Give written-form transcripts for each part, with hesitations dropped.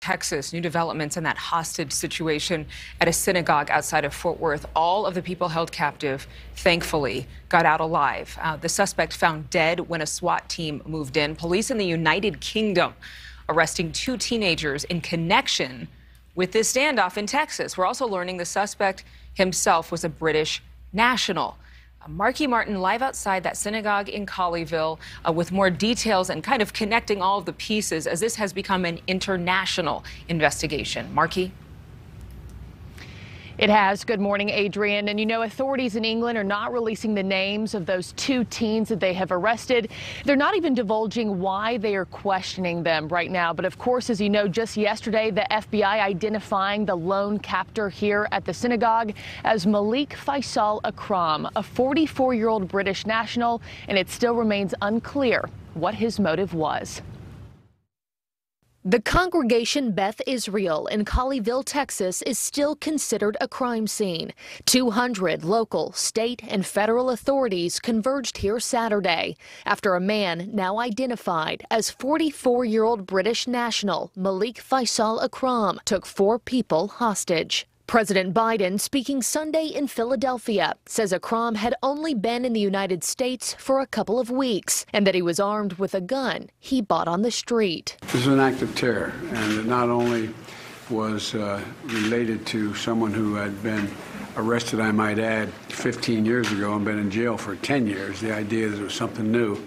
Texas, new developments in that hostage situation at a synagogue outside of Fort Worth. All of the people held captive, thankfully, got out alive. The suspect found dead when a SWAT team moved in. Police in the United Kingdom arresting 2 teenagers in connection with this standoff in Texas. We're also learning the suspect himself was a British national. Marky Martin live outside that synagogue in Colleyville with more details and kind of connecting all of the pieces as this has become an international investigation. Marky? It has. Good morning, Adrienne. And you know, authorities in England are not releasing the names of those 2 teens that they have arrested. They're not even divulging why they are questioning them right now. But of course, as you know, just yesterday, the FBI identifying the lone captor here at the synagogue as Malik Faisal Akram, a 44-year-old British national, and it still remains unclear what his motive was. The congregation Beth Israel in Colleyville, Texas, is still considered a crime scene. 200 local, state, and federal authorities converged here Saturday after a man now identified as 44-year-old British national Malik Faisal Akram took 4 people hostage. President Biden, speaking Sunday in Philadelphia, says Akram had only been in the United States for a couple of weeks and that he was armed with a gun he bought on the street. This is an act of terror, and it not only was related to someone who had been arrested, I might add, 15 years ago and been in jail for 10 years, the idea that it was something new.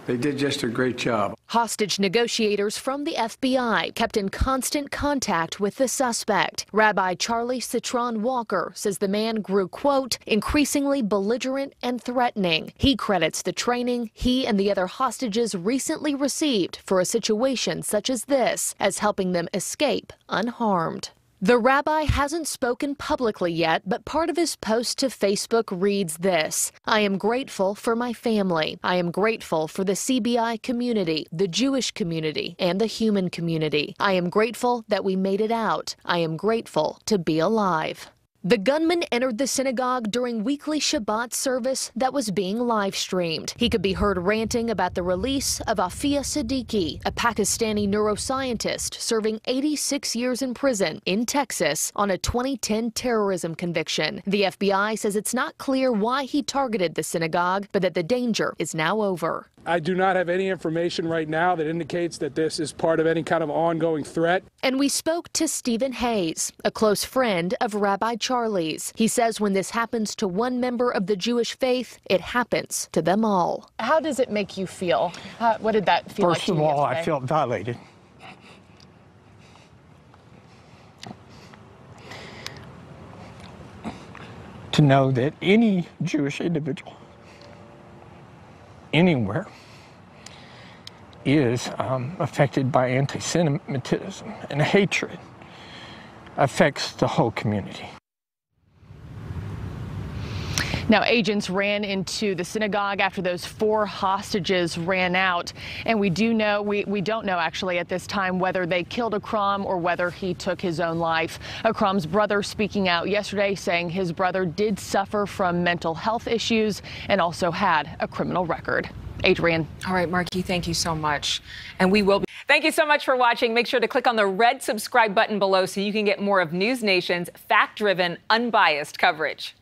They did just a great job. Hostage negotiators from the FBI kept in constant contact with the suspect. Rabbi Charlie Citron Walker says the man grew, quote, increasingly belligerent and threatening. He credits the training he and the other hostages recently received for a situation such as this as helping them escape unharmed. The rabbi hasn't spoken publicly yet, but part of his post to Facebook reads this: I am grateful for my family. I am grateful for the CBI community, the Jewish community, and the human community. I am grateful that we made it out. I am grateful to be alive. The gunman entered the synagogue during weekly Shabbat service that was being live streamed. He could be heard ranting about the release of Afia Siddiqui, a Pakistani neuroscientist serving 86 years in prison in Texas on a 2010 terrorism conviction. The FBI says it's not clear why he targeted the synagogue, but that the danger is now over. I do not have any information right now that indicates that this is part of any kind of ongoing threat. And we spoke to Stephen Hayes, a close friend of Rabbi Charlie's. He says when this happens to one member of the Jewish faith, it happens to them all. How does it make you feel? What did that feel like to you yesterday? First of all, I felt violated. To know that any Jewish individual anywhere is affected by anti-Semitism and hatred affects the whole community. Now, agents ran into the synagogue after those 4 hostages ran out. And we don't know actually at this time whether they killed Akram or whether he took his own life. Akram's brother speaking out yesterday saying his brother did suffer from mental health issues and also had a criminal record. Adrienne. All right, Marky, thank you so much. And we will be. Thank you so much for watching. Make sure to click on the red subscribe button below so you can get more of NewsNation's fact-driven, unbiased coverage.